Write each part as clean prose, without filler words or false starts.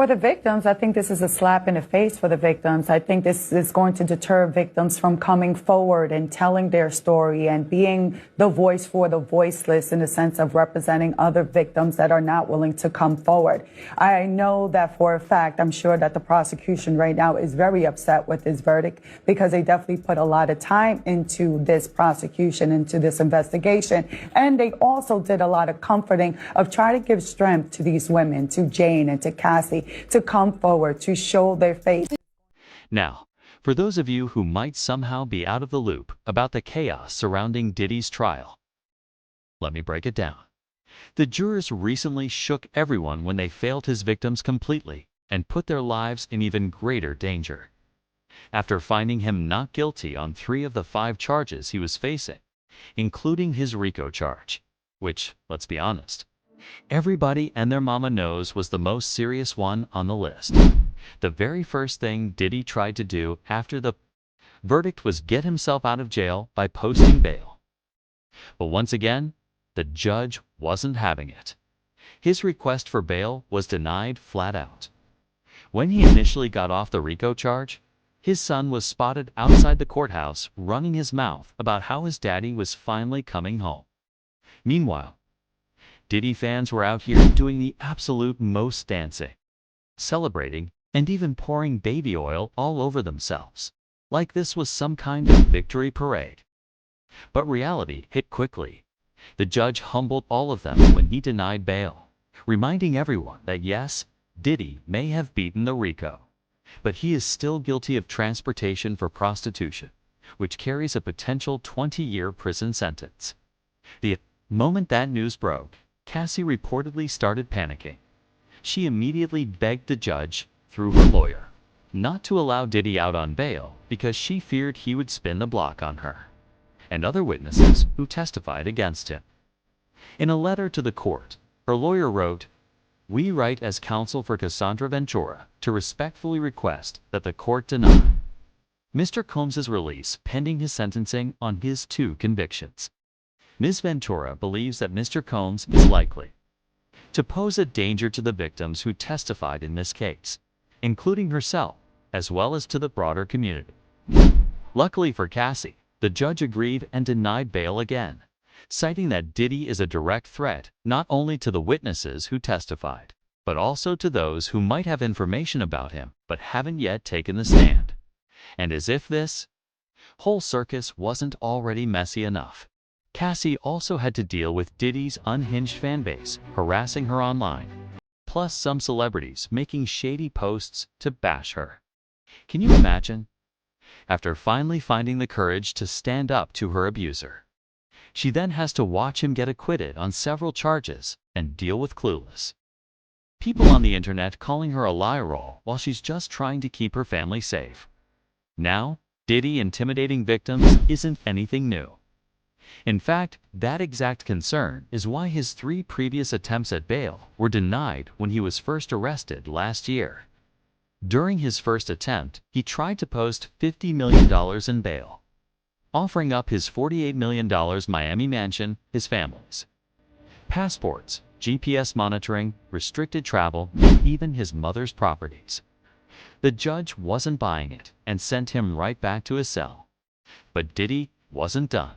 For the victims, I think this is a slap in the face for the victims. I think this is going to deter victims from coming forward and telling their story and being the voice for the voiceless in the sense of representing other victims that are not willing to come forward. I know that for a fact, I'm sure that the prosecution right now is very upset with this verdict because they definitely put a lot of time into this prosecution, into this investigation. And they also did a lot of comforting of trying to give strength to these women, to Jane and to Cassie, to come forward, to show their face. Now, for those of you who might somehow be out of the loop about the chaos surrounding Diddy's trial, let me break it down. The jurors recently shook everyone when they failed his victims completely and put their lives in even greater danger. After finding him not guilty on 3 of the 5 charges he was facing, including his RICO charge, which, let's be honest, everybody and their mama knows was the most serious one on the list. The very first thing Diddy tried to do after the verdict was get himself out of jail by posting bail. But once again, the judge wasn't having it. His request for bail was denied flat out. When he initially got off the RICO charge, his son was spotted outside the courthouse running his mouth about how his daddy was finally coming home. Meanwhile, Diddy fans were out here doing the absolute most dancing, celebrating, and even pouring baby oil all over themselves, like this was some kind of victory parade. But reality hit quickly. The judge humbled all of them when he denied bail, reminding everyone that yes, Diddy may have beaten the RICO, but he is still guilty of transportation for prostitution, which carries a potential 20-year prison sentence. The moment that news broke, Cassie reportedly started panicking. She immediately begged the judge, through her lawyer, not to allow Diddy out on bail because she feared he would spin the block on her and other witnesses who testified against him. In a letter to the court, her lawyer wrote, "We write as counsel for Cassandra Ventura to respectfully request that the court deny Mr. Combs's release pending his sentencing on his 2 convictions. Ms. Ventura believes that Mr. Combs is likely to pose a danger to the victims who testified in this case, including herself, as well as to the broader community." Luckily for Cassie, the judge agreed and denied bail again, citing that Diddy is a direct threat not only to the witnesses who testified, but also to those who might have information about him but haven't yet taken the stand. And as if this whole circus wasn't already messy enough, Cassie also had to deal with Diddy's unhinged fanbase harassing her online, plus some celebrities making shady posts to bash her. Can you imagine? After finally finding the courage to stand up to her abuser, she then has to watch him get acquitted on several charges and deal with clueless people on the internet calling her a liar while she's just trying to keep her family safe. Now, Diddy intimidating victims isn't anything new. In fact, that exact concern is why his 3 previous attempts at bail were denied when he was first arrested last year. During his first attempt, he tried to post $50 million in bail, offering up his $48 million Miami mansion, his family's passports, GPS monitoring, restricted travel, and even his mother's properties. The judge wasn't buying it and sent him right back to his cell. But Diddy wasn't done.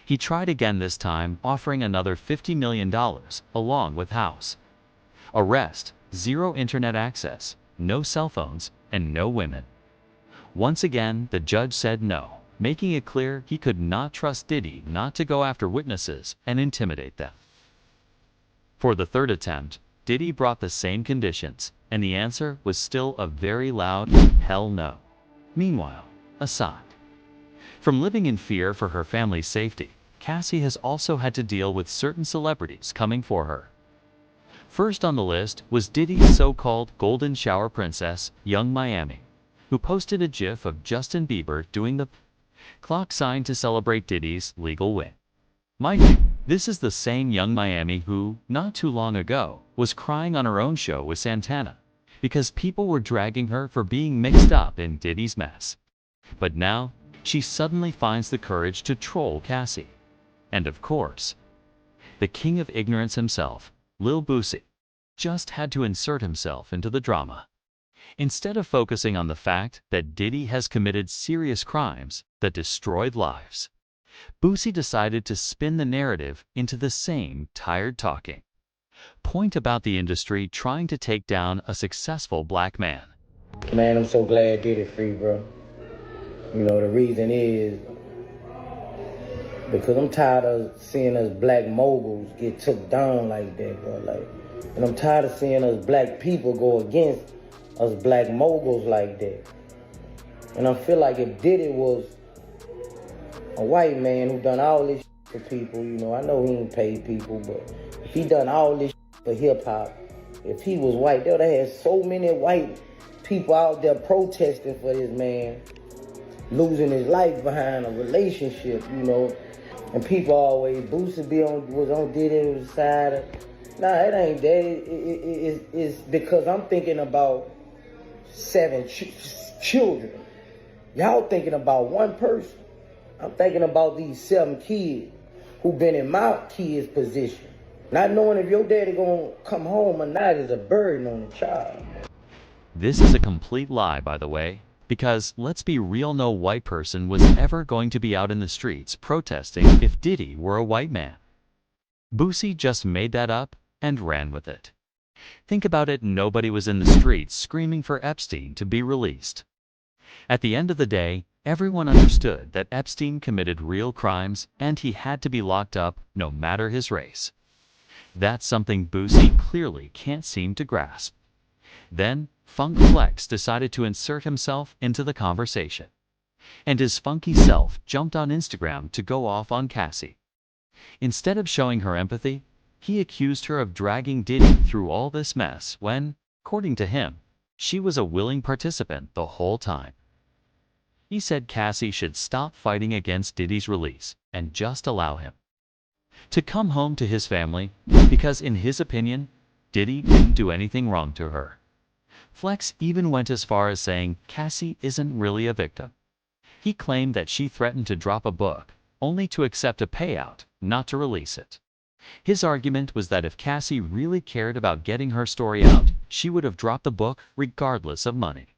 He tried again, this time offering another $50 million along with house arrest, 0 internet access, no cell phones, and no women. Once again, the judge said no, making it clear he could not trust Diddy not to go after witnesses and intimidate them. For the 3rd attempt, Diddy brought the same conditions, and the answer was still a very loud hell no. Meanwhile, aside from living in fear for her family's safety, Cassie has also had to deal with certain celebrities coming for her. First on the list was Diddy's so-called golden shower princess, Young Miami, who posted a gif of Justin Bieber doing the clock sign to celebrate Diddy's legal win. Mind you, this is the same Young Miami who, not too long ago, was crying on her own show with Santana because people were dragging her for being mixed up in Diddy's mess. But now, she suddenly finds the courage to troll Cassie. And of course, the king of ignorance himself, Lil Boosie, just had to insert himself into the drama. Instead of focusing on the fact that Diddy has committed serious crimes that destroyed lives, Boosie decided to spin the narrative into the same tired talking point about the industry trying to take down a successful black man. Man, I'm so glad Diddy free, bro. You know, the reason is because I'm tired of seeing us black moguls get took down like that, bro. And I'm tired of seeing us black people go against us black moguls like that. And I feel like if Diddy was a white man who done all this for people, you know, I know he ain't paid people, but if he done all this for hip-hop, if he was white, they would have had so many white people out there protesting for this man losing his life behind a relationship, you know. And people always, Boosie was on Diddy's side. Nah, it ain't that. It's because I'm thinking about 7 children. Y'all thinking about one person. I'm thinking about these 7 kids who been in my kid's position. Not knowing if your daddy gonna come home or not is a burden on the child. This is a complete lie, by the way, because let's be real, no white person was ever going to be out in the streets protesting if Diddy were a white man. Boosie just made that up and ran with it. Think about it, nobody was in the streets screaming for Epstein to be released. At the end of the day, everyone understood that Epstein committed real crimes and he had to be locked up no matter his race. That's something Boosie clearly can't seem to grasp. Then, Funk Flex decided to insert himself into the conversation. And his funky self jumped on Instagram to go off on Cassie. Instead of showing her empathy, he accused her of dragging Diddy through all this mess when, according to him, she was a willing participant the whole time. He said Cassie should stop fighting against Diddy's release and just allow him to come home to his family because, in his opinion, Diddy didn't do anything wrong to her. Flex even went as far as saying Cassie isn't really a victim. He claimed that she threatened to drop a book, only to accept a payout, not to release it. His argument was that if Cassie really cared about getting her story out, she would have dropped the book regardless of money.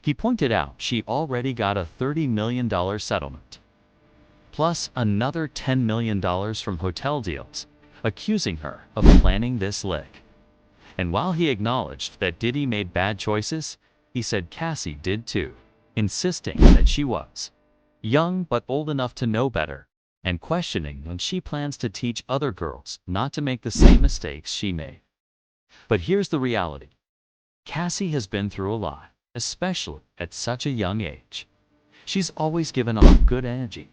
He pointed out she already got a $30 million settlement, plus another $10 million from hotel deals, accusing her of planning this lick. And while he acknowledged that Diddy made bad choices, he said Cassie did too, insisting that she was young but old enough to know better, and questioning when she plans to teach other girls not to make the same mistakes she made. But here's the reality. Cassie has been through a lot, especially at such a young age. She's always given off good energy.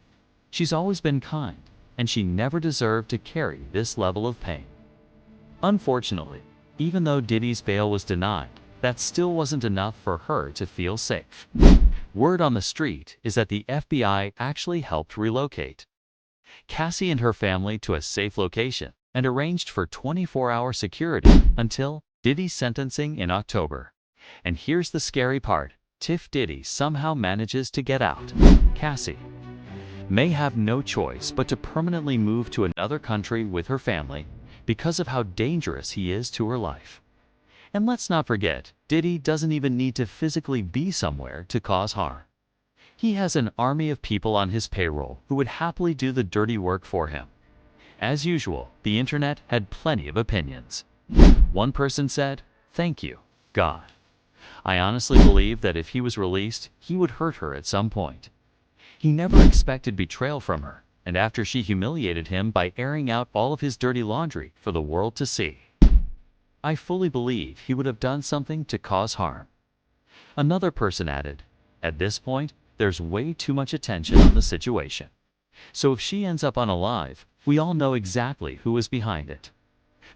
She's always been kind, and she never deserved to carry this level of pain. Unfortunately, even though Diddy's bail was denied, that still wasn't enough for her to feel safe. Word on the street is that the FBI actually helped relocate Cassie and her family to a safe location and arranged for 24-hour security until Diddy's sentencing in October. And here's the scary part. If Diddy somehow manages to get out, Cassie may have no choice but to permanently move to another country with her family because of how dangerous he is to her life. And let's not forget, Diddy doesn't even need to physically be somewhere to cause harm. He has an army of people on his payroll who would happily do the dirty work for him. As usual, the internet had plenty of opinions. One person said, "Thank you, God. I honestly believe that if he was released, he would hurt her at some point. He never expected betrayal from her, and after she humiliated him by airing out all of his dirty laundry for the world to see, I fully believe he would have done something to cause harm." Another person added, "At this point, there's way too much attention on the situation. So if she ends up unalive, we all know exactly who is behind it."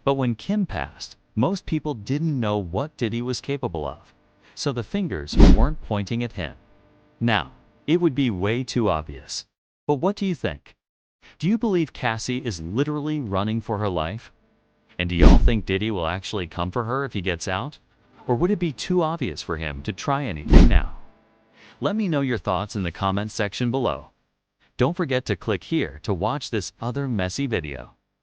But when Kim passed, most people didn't know what Diddy was capable of, so the fingers weren't pointing at him. Now, it would be way too obvious. But what do you think? Do you believe Cassie is literally running for her life? And do y'all think Diddy will actually come for her if he gets out? Or would it be too obvious for him to try anything now? Let me know your thoughts in the comments section below. Don't forget to click here to watch this other messy video.